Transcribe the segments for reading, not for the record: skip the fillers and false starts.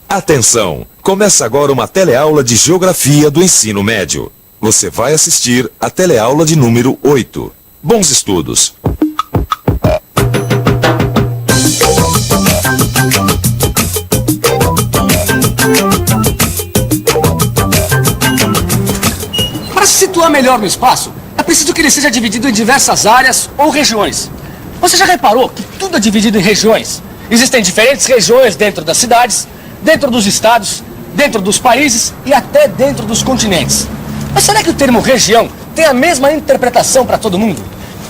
Atenção! Começa agora uma teleaula de Geografia do Ensino Médio. Você vai assistir a teleaula de número 8. Bons estudos! Para se situar melhor no espaço, é preciso que ele seja dividido em diversas áreas ou regiões. Você já reparou que tudo é dividido em regiões? Existem diferentes regiões dentro das cidades, dentro dos estados, dentro dos países e até dentro dos continentes. Mas será que o termo região tem a mesma interpretação para todo mundo?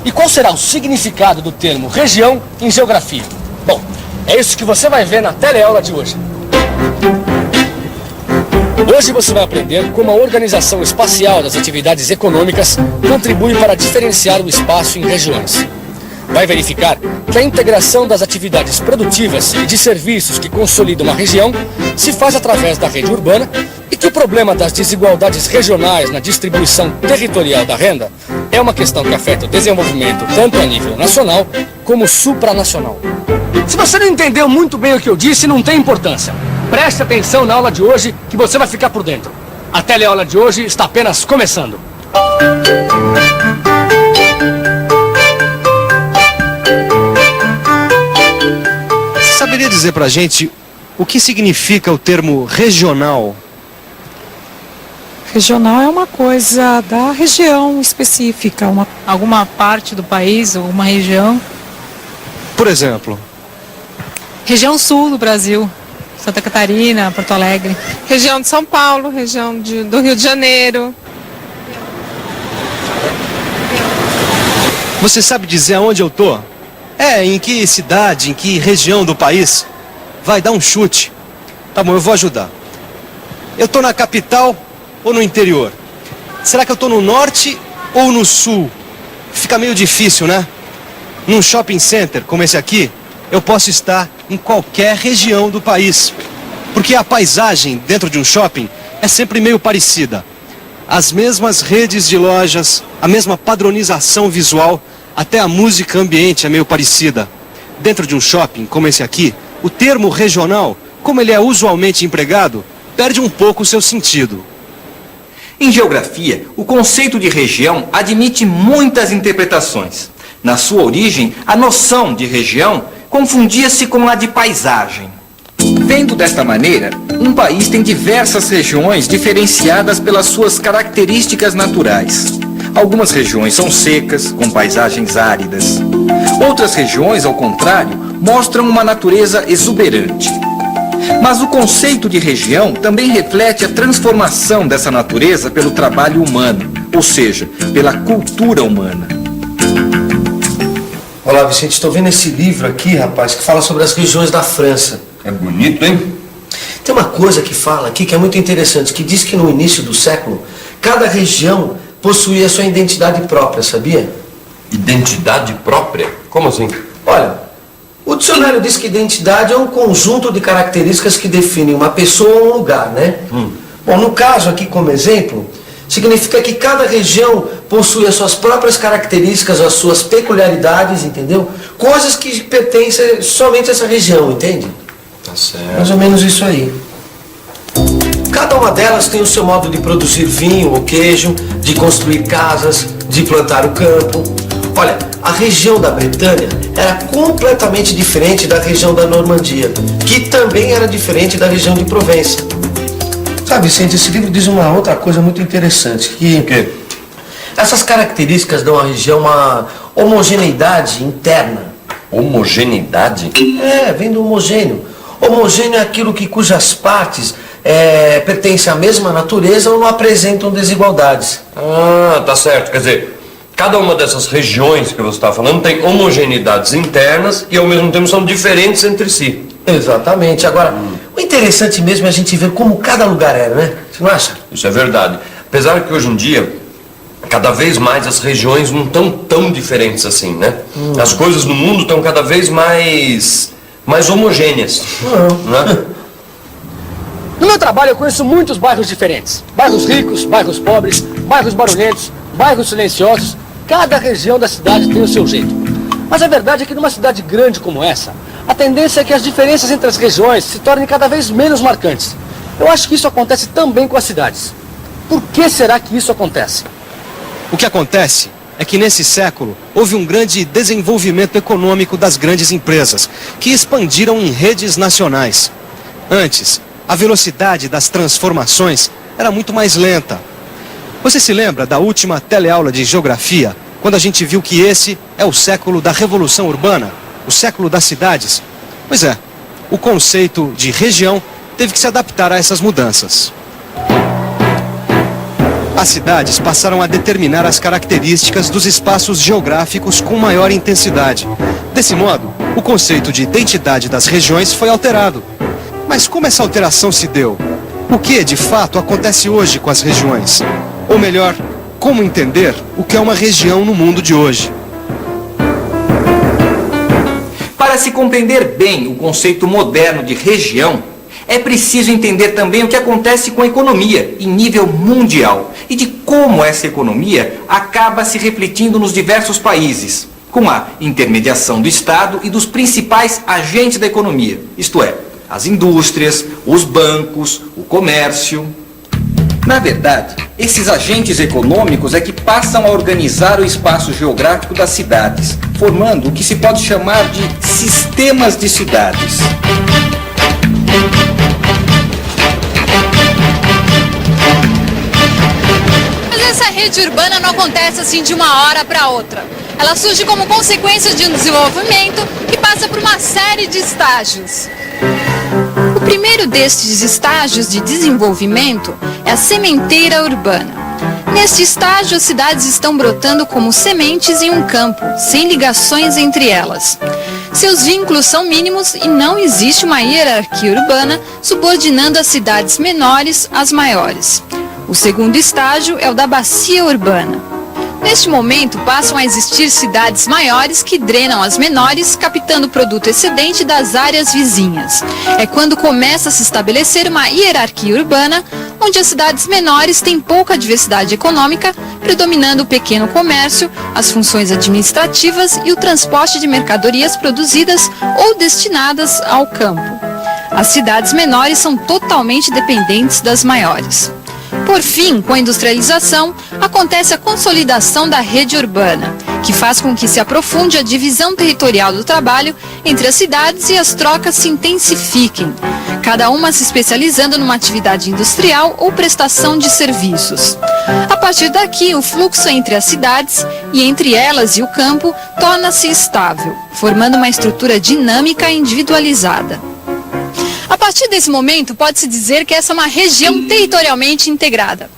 E qual será o significado do termo região em geografia? Bom, é isso que você vai ver na teleaula de hoje. Hoje você vai aprender como a organização espacial das atividades econômicas contribui para diferenciar o espaço em regiões. Vai verificar que a integração das atividades produtivas e de serviços que consolidam uma região se faz através da rede urbana e que o problema das desigualdades regionais na distribuição territorial da renda é uma questão que afeta o desenvolvimento tanto a nível nacional como supranacional. Se você não entendeu muito bem o que eu disse, não tem importância. Preste atenção na aula de hoje que você vai ficar por dentro. A teleaula de hoje está apenas começando. Saberia dizer pra gente o que significa o termo regional? Regional é uma coisa da região específica, alguma parte do país, alguma região. Por exemplo? Região sul do Brasil, Santa Catarina, Porto Alegre. Região de São Paulo, região do Rio de Janeiro. Você sabe dizer aonde eu tô? Em que cidade, em que região do país? Vai dar um chute. Tá bom, eu vou ajudar. Eu tô na capital ou no interior? Será que eu tô no norte ou no sul? Fica meio difícil, né? Num shopping center como esse aqui, eu posso estar em qualquer região do país. Porque a paisagem dentro de um shopping é sempre meio parecida. As mesmas redes de lojas, a mesma padronização visual, até a música ambiente é meio parecida. Dentro de um shopping como esse aqui, o termo regional, como ele é usualmente empregado, perde um pouco o seu sentido. Em geografia, o conceito de região admite muitas interpretações. Na sua origem, a noção de região confundia-se com a de paisagem. Vendo desta maneira, um país tem diversas regiões diferenciadas pelas suas características naturais. Algumas regiões são secas, com paisagens áridas. Outras regiões, ao contrário, mostram uma natureza exuberante. Mas o conceito de região também reflete a transformação dessa natureza pelo trabalho humano, ou seja, pela cultura humana. Olá, Vicente, estou vendo esse livro aqui, rapaz, que fala sobre as regiões da França. É bonito, hein? Tem uma coisa que fala aqui que é muito interessante, que diz que no início do século, cada região possuía sua identidade própria, sabia? Identidade própria? Como assim? Olha, o dicionário diz que identidade é um conjunto de características que definem uma pessoa ou um lugar, né? Bom, no caso aqui como exemplo, significa que cada região possui as suas próprias características, as suas peculiaridades, entendeu? Coisas que pertencem somente a essa região, entende? Tá certo. Mais ou menos isso aí. Cada uma delas tem o seu modo de produzir vinho ou queijo, de construir casas, de plantar o campo. Olha, a região da Bretanha era completamente diferente da região da Normandia, que também era diferente da região de Provença. Sabe, Vicente, esse livro diz uma outra coisa muito interessante, que O quê? essas características dão à região uma homogeneidade interna. Homogeneidade? Vem do homogêneo. Homogêneo é aquilo cujas partes pertencem à mesma natureza ou não apresentam desigualdades. Ah, tá certo. Quer dizer, cada uma dessas regiões que você está falando tem homogeneidades internas e ao mesmo tempo são diferentes entre si. Exatamente. Agora, o interessante mesmo é a gente ver como cada lugar era, né? Você não acha? Isso é verdade. Apesar que hoje em dia, cada vez mais as regiões não estão tão diferentes assim, né? As coisas no mundo estão cada vez mais homogêneas. Né? No meu trabalho eu conheço muitos bairros diferentes. Bairros ricos, bairros pobres, bairros barulhentos, bairros silenciosos. cada região da cidade tem o seu jeito. Mas a verdade é que numa cidade grande como essa, a tendência é que as diferenças entre as regiões se tornem cada vez menos marcantes. Eu acho que isso acontece também com as cidades. Por que será que isso acontece? O que acontece é que nesse século houve um grande desenvolvimento econômico das grandes empresas, que expandiram em redes nacionais. Antes, a velocidade das transformações era muito mais lenta. Você se lembra da última teleaula de geografia, quando a gente viu que esse é o século da revolução urbana, o século das cidades? Pois é, o conceito de região teve que se adaptar a essas mudanças. As cidades passaram a determinar as características dos espaços geográficos com maior intensidade. Desse modo, o conceito de identidade das regiões foi alterado. Mas como essa alteração se deu? O que, de fato, acontece hoje com as regiões? Ou melhor, como entender o que é uma região no mundo de hoje? Para se compreender bem o conceito moderno de região, é preciso entender também o que acontece com a economia em nível mundial e de como essa economia acaba se refletindo nos diversos países, com a intermediação do Estado e dos principais agentes da economia, isto é, as indústrias, os bancos, o comércio. Na verdade, esses agentes econômicos é que passam a organizar o espaço geográfico das cidades, formando o que se pode chamar de sistemas de cidades. Mas essa rede urbana não acontece assim de uma hora para outra. Ela surge como consequência de um desenvolvimento que passa por uma série de estágios. O primeiro destes estágios de desenvolvimento é a sementeira urbana. Neste estágio, as cidades estão brotando como sementes em um campo, sem ligações entre elas. Seus vínculos são mínimos e não existe uma hierarquia urbana subordinando as cidades menores às maiores. O segundo estágio é o da bacia urbana. Neste momento, passam a existir cidades maiores que drenam as menores, captando o produto excedente das áreas vizinhas. É quando começa a se estabelecer uma hierarquia urbana, onde as cidades menores têm pouca diversidade econômica, predominando o pequeno comércio, as funções administrativas e o transporte de mercadorias produzidas ou destinadas ao campo. As cidades menores são totalmente dependentes das maiores. Por fim, com a industrialização, acontece a consolidação da rede urbana, que faz com que se aprofunde a divisão territorial do trabalho entre as cidades e as trocas se intensifiquem, cada uma se especializando numa atividade industrial ou prestação de serviços. A partir daqui, o fluxo entre as cidades e entre elas e o campo torna-se estável, formando uma estrutura dinâmica e individualizada. A partir desse momento, pode-se dizer que essa é uma região territorialmente integrada.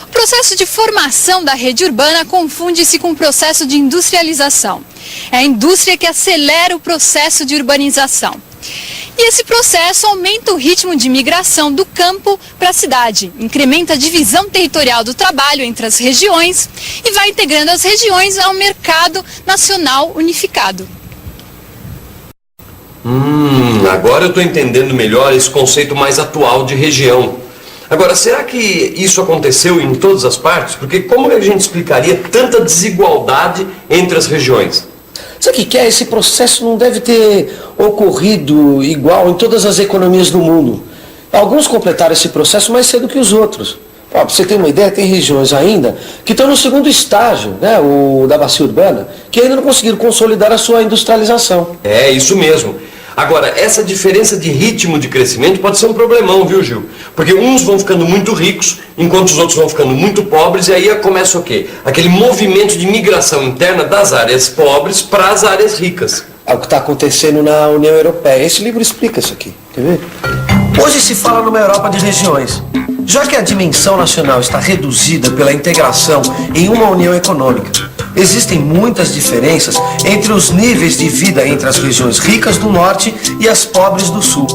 O processo de formação da rede urbana confunde-se com o processo de industrialização. É a indústria que acelera o processo de urbanização. E esse processo aumenta o ritmo de migração do campo para a cidade, incrementa a divisão territorial do trabalho entre as regiões e vai integrando as regiões ao mercado nacional unificado. Agora eu estou entendendo melhor esse conceito mais atual de região. Agora, será que isso aconteceu em todas as partes? Porque como a gente explicaria tanta desigualdade entre as regiões? Sabe o que é? Esse processo não deve ter ocorrido igual em todas as economias do mundo. Alguns completaram esse processo mais cedo que os outros. Para você ter uma ideia, tem regiões ainda que estão no segundo estágio, né, o da bacia urbana, que ainda não conseguiram consolidar a sua industrialização. É, isso mesmo. Agora, essa diferença de ritmo de crescimento pode ser um problemão, viu, Gil? Porque uns vão ficando muito ricos, enquanto os outros vão ficando muito pobres, e aí começa o quê? Aquele movimento de migração interna das áreas pobres para as áreas ricas. É o que está acontecendo na União Europeia. Esse livro explica isso aqui. Quer ver? Hoje se fala numa Europa de regiões. Já que a dimensão nacional está reduzida pela integração em uma união econômica, existem muitas diferenças entre os níveis de vida entre as regiões ricas do norte e as pobres do sul.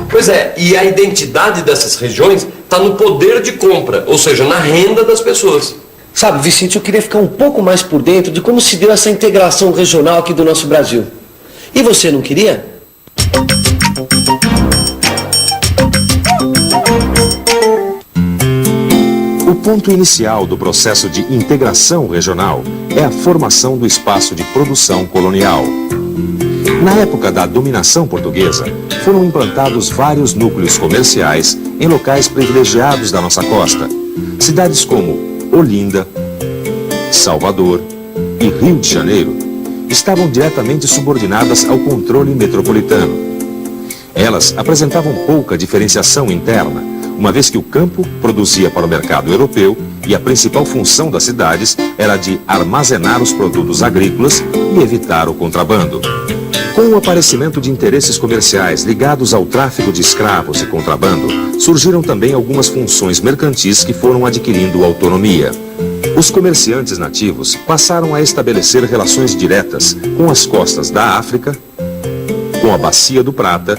Pois é, e a identidade dessas regiões está no poder de compra, ou seja, na renda das pessoas. Sabe, Vicente, eu queria ficar um pouco mais por dentro de como se deu essa integração regional aqui do nosso Brasil. E você não queria? O ponto inicial do processo de integração regional é a formação do espaço de produção colonial. Na época da dominação portuguesa, foram implantados vários núcleos comerciais em locais privilegiados da nossa costa. Cidades como Olinda, Salvador e Rio de Janeiro estavam diretamente subordinadas ao controle metropolitano. Elas apresentavam pouca diferenciação interna, uma vez que o campo produzia para o mercado europeu e a principal função das cidades era de armazenar os produtos agrícolas e evitar o contrabando. Com o aparecimento de interesses comerciais ligados ao tráfico de escravos e contrabando, surgiram também algumas funções mercantis que foram adquirindo autonomia. Os comerciantes nativos passaram a estabelecer relações diretas com as costas da África, com a Bacia do Prata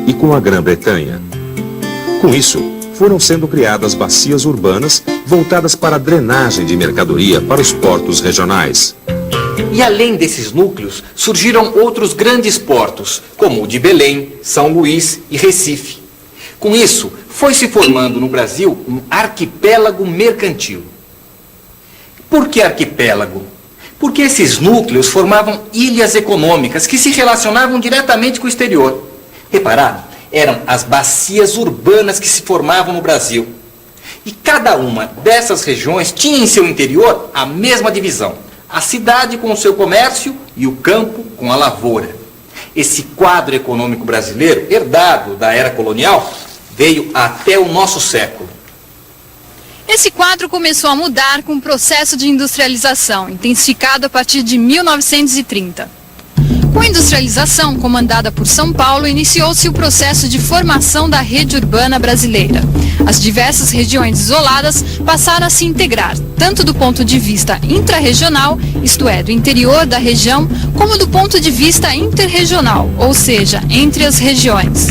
e com a Grã-Bretanha. Com isso, foram sendo criadas bacias urbanas voltadas para a drenagem de mercadoria para os portos regionais. E além desses núcleos, surgiram outros grandes portos, como o de Belém, São Luís e Recife. Com isso, foi se formando no Brasil um arquipélago mercantil. Por que arquipélago? Porque esses núcleos formavam ilhas econômicas que se relacionavam diretamente com o exterior. Repararam? Eram as bacias urbanas que se formavam no Brasil. E cada uma dessas regiões tinha em seu interior a mesma divisão. A cidade com o seu comércio e o campo com a lavoura. Esse quadro econômico brasileiro, herdado da era colonial, veio até o nosso século. Esse quadro começou a mudar com o processo de industrialização, intensificado a partir de 1930. Com a industrialização comandada por São Paulo, iniciou-se o processo de formação da rede urbana brasileira. As diversas regiões isoladas passaram a se integrar, tanto do ponto de vista intrarregional, isto é, do interior da região, como do ponto de vista interregional, ou seja, entre as regiões.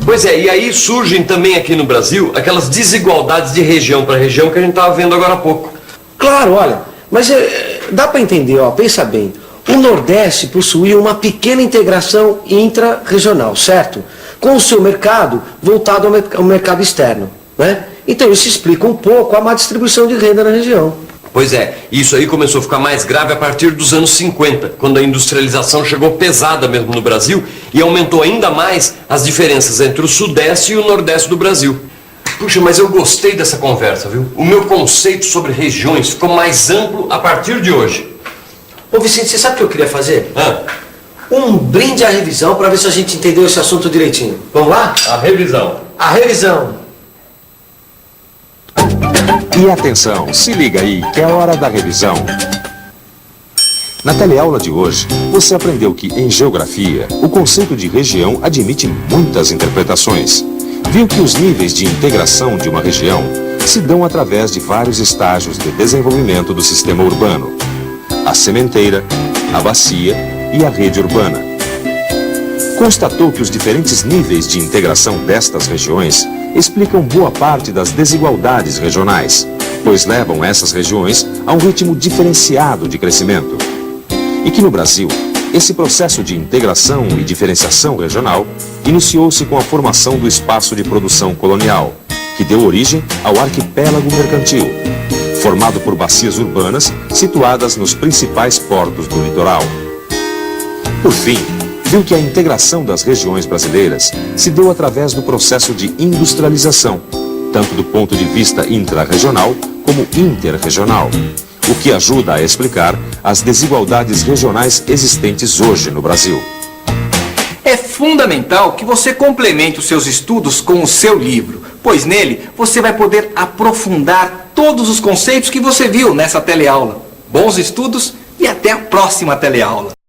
Pois é, e aí surgem também aqui no Brasil aquelas desigualdades de região para região que a gente estava vendo agora há pouco. Claro, olha, mas dá para entender, ó, pensa bem. O Nordeste possuía uma pequena integração intra-regional, certo? Com o seu mercado voltado ao mercado externo, né? Então isso explica um pouco a má distribuição de renda na região. Pois é, isso aí começou a ficar mais grave a partir dos anos 50, quando a industrialização chegou pesada mesmo no Brasil e aumentou ainda mais as diferenças entre o Sudeste e o Nordeste do Brasil. Puxa, mas eu gostei dessa conversa, viu? O meu conceito sobre regiões ficou mais amplo a partir de hoje. Ô Vicente, você sabe o que eu queria fazer? Um brinde à revisão para ver se a gente entendeu esse assunto direitinho. Vamos lá? A revisão. A revisão. E atenção, se liga aí, que é a hora da revisão. Na teleaula de hoje, você aprendeu que, em geografia, o conceito de região admite muitas interpretações. Viu que os níveis de integração de uma região se dão através de vários estágios de desenvolvimento do sistema urbano. A sementeira, a bacia e a rede urbana. Constatou que os diferentes níveis de integração destas regiões explicam boa parte das desigualdades regionais, pois levam essas regiões a um ritmo diferenciado de crescimento. E que no Brasil, esse processo de integração e diferenciação regional iniciou-se com a formação do espaço de produção colonial, que deu origem ao arquipélago mercantil, formado por bacias urbanas situadas nos principais portos do litoral. Por fim, viu que a integração das regiões brasileiras se deu através do processo de industrialização, tanto do ponto de vista intrarregional como interregional, o que ajuda a explicar as desigualdades regionais existentes hoje no Brasil. É fundamental que você complemente os seus estudos com o seu livro, pois nele você vai poder aprofundar todos os conceitos que você viu nessa teleaula. Bons estudos e até a próxima teleaula.